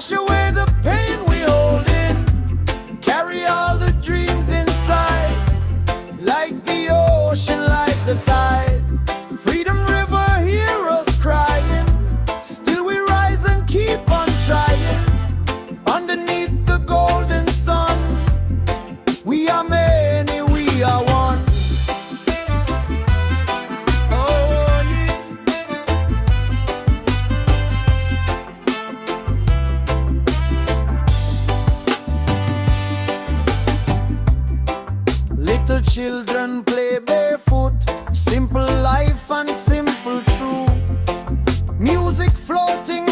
Wash away the pain we hold in, carry all the dreams inside, like the ocean, like the tide. Freedom River, hear us crying, still we rise and keep on trying. Underneath the golden sun, we are many, we are one. Oh, yeah. Little children play barefoot, simple life and simple truth. Music floating